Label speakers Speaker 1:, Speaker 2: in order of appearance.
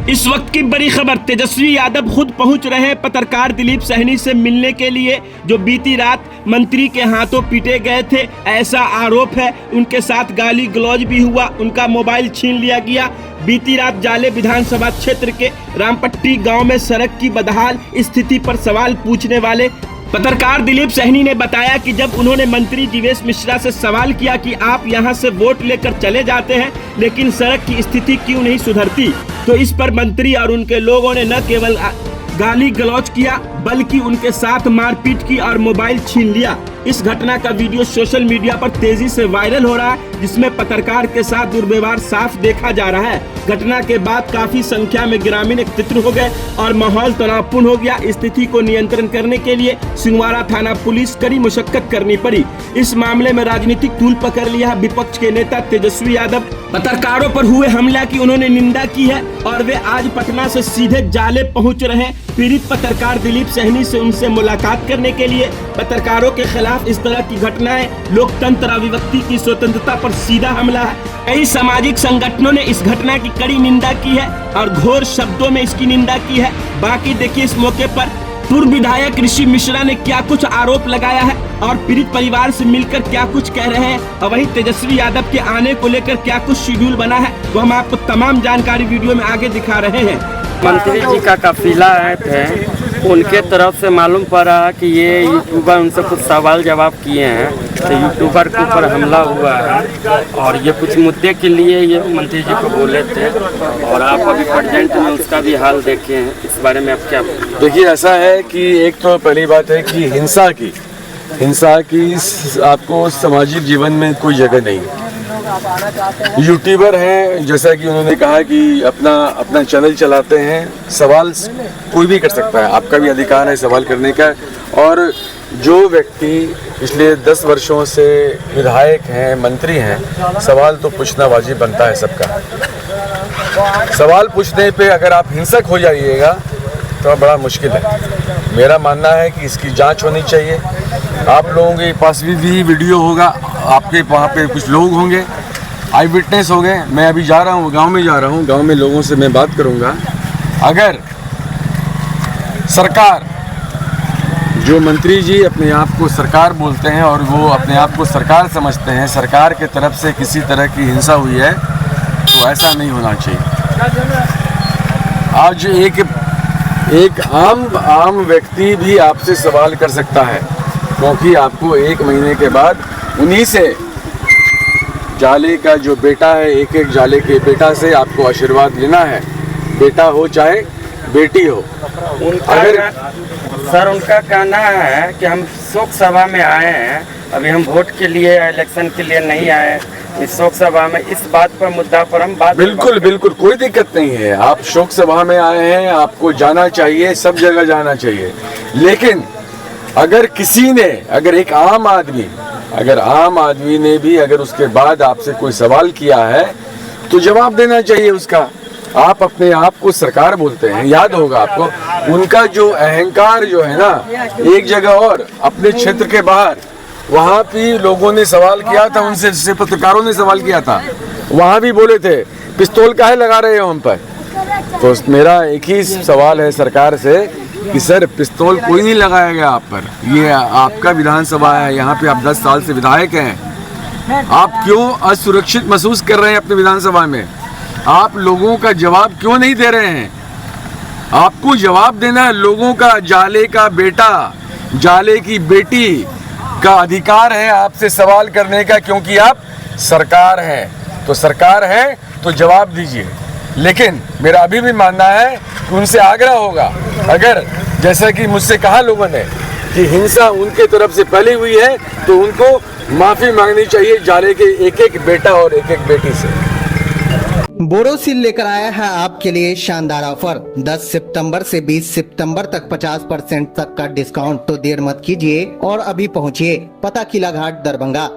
Speaker 1: इस वक्त की बड़ी खबर, तेजस्वी यादव खुद पहुंच रहे हैं पत्रकार दिलीप सहनी से मिलने के लिए, जो बीती रात मंत्री के हाथों पीटे गए थे, ऐसा आरोप है। उनके साथ गाली गलौज भी हुआ, उनका मोबाइल छीन लिया गया। बीती रात जाले विधानसभा क्षेत्र के रामपट्टी गांव में सड़क की बदहाल स्थिति पर सवाल पूछने वाले पत्रकार दिलीप सहनी ने बताया कि जब उन्होंने मंत्री जीवेश मिश्रा से सवाल किया कि आप यहां से वोट लेकर चले जाते हैं लेकिन सड़क की स्थिति क्यों नहीं सुधरती, तो इस पर मंत्री और उनके लोगों ने न केवल गाली गलौज किया बल्कि उनके साथ मारपीट की और मोबाइल छीन लिया। इस घटना का वीडियो सोशल मीडिया पर तेजी से वायरल हो रहा है, जिसमें पत्रकार के साथ दुर्व्यवहार साफ देखा जा रहा है। घटना के बाद काफी संख्या में ग्रामीण एकत्रित हो गए और माहौल तनावपूर्ण हो गया। स्थिति को नियंत्रण करने के लिए सिंहवाड़ा थाना पुलिस कड़ी मुशक्कत करनी पड़ी। इस मामले में राजनीतिक तूल पकड़ लिया विपक्ष के नेता तेजस्वी यादव। पत्रकारों पर हुए हमला की उन्होंने निंदा की है और वे आज पटना से सीधे जाले पहुंच रहे हैं पीड़ित पत्रकार दिलीप सहनी से उनसे मुलाकात करने के लिए। पत्रकारों के खिलाफ इस तरह की घटनाएं लोकतंत्र अभिव्यक्ति की स्वतंत्रता पर सीधा हमला है। कई सामाजिक संगठनों ने इस घटना की कड़ी निंदा की है और घोर शब्दों में इसकी निंदा की है। बाकी देखिए इस मौके पर पूर्व विधायक ऋषि मिश्रा ने क्या कुछ आरोप लगाया है और पीड़ित परिवार से मिलकर क्या कुछ कह रहे हैं, और वहीं तेजस्वी यादव के आने को लेकर क्या कुछ शेड्यूल बना है, वो हम आपको तमाम जानकारी वीडियो में आगे दिखा रहे हैं।
Speaker 2: मंत्री जी का काफिला आए थे, उनके तरफ से मालूम पड़ा कि ये यूट्यूबर उनसे कुछ सवाल जवाब किए हैं, तो यूट्यूबर के ऊपर हमला हुआ है और ये कुछ मुद्दे के लिए ये मंत्री जी को बोले थे और आप अभी प्रेजेंट में उसका भी हाल देखे हैं। इस बारे में आप क्या बोलें?
Speaker 3: देखिए, ऐसा है कि एक तो पहली बात है कि हिंसा की आपको सामाजिक जीवन में कोई जगह नहीं है। यूट्यूबर हैं, जैसा कि उन्होंने कहा कि अपना चैनल चलाते हैं, सवाल कोई भी कर सकता है, आपका भी अधिकार है सवाल करने का। और जो व्यक्ति पिछले 10 वर्षों से विधायक हैं, मंत्री हैं, सवाल तो पूछना वाजिब बनता है सबका। सवाल पूछने पे अगर आप हिंसक हो जाइएगा तो बड़ा मुश्किल है। मेरा मानना है कि इसकी जांच होनी चाहिए। आप लोगों के पास भी वीडियो होगा, आपके वहाँ पे कुछ लोग होंगे, आई विटनेस हो गए। मैं अभी जा रहा हूँ, गांव में जा रहा हूँ, गांव में लोगों से मैं बात करूँगा। अगर सरकार, जो मंत्री जी अपने आप को सरकार बोलते हैं और वो अपने आप को सरकार समझते हैं, सरकार के तरफ से किसी तरह की हिंसा हुई है तो ऐसा नहीं होना चाहिए। आज एक आम व्यक्ति भी आपसे सवाल कर सकता है, क्योंकि आपको 1 महीने के बाद उन्हीं से जाले का जो बेटा है, एक जाले के बेटा से आपको आशीर्वाद लेना है, बेटा हो चाहे बेटी हो।
Speaker 2: उनका कहना है कि हम शोक सभा में आए हैं, अभी हम वोट के लिए इलेक्शन के लिए नहीं आए। इस शोक सभा में इस बात पर मुद्दा पर हम बात
Speaker 3: बिल्कुल कोई दिक्कत नहीं है। आप शोक सभा में आए हैं, आपको जाना चाहिए, सब जगह जाना चाहिए। लेकिन अगर किसी ने, अगर आम आदमी ने भी अगर उसके बाद आपसे कोई सवाल किया है तो जवाब देना चाहिए उसका। आप अपने आप को सरकार बोलते हैं, याद होगा आपको उनका जो अहंकार जो है ना, एक जगह और अपने क्षेत्र के बाहर, वहाँ भी लोगों ने सवाल किया था उनसे, पत्रकारों ने सवाल किया था, वहाँ भी बोले थे पिस्तौल काहे लगा रहे हो हम पर। तो मेरा एक ही सवाल है सरकार से कि सर, पिस्तौल कोई नहीं लगाया गया आप पर, ये आपका विधानसभा है, यहाँ पे आप 10 साल से विधायक हैं, आप क्यों असुरक्षित महसूस कर रहे हैं अपने विधानसभा में? आप लोगों का जवाब क्यों नहीं दे रहे हैं? आपको जवाब देना है। लोगों का जाले का बेटा, जाले की बेटी का अधिकार है आपसे सवाल करने का, क्योंकि आप सरकार हैं। तो सरकार है तो जवाब दीजिए। लेकिन मेरा अभी भी मानना है कि उनसे आग्रह होगा, अगर जैसा कि मुझसे कहा लोगों ने कि हिंसा उनके तरफ से पहले हुई है तो उनको माफी मांगनी चाहिए जाले के एक बेटा और एक बेटी से।
Speaker 4: बोरोसिल लेकर आया है आपके लिए शानदार ऑफर। 10 सितंबर से 20 सितंबर तक 50% तक का डिस्काउंट। तो देर मत कीजिए और अभी पहुंचिए, पता किला घाट, दरभंगा।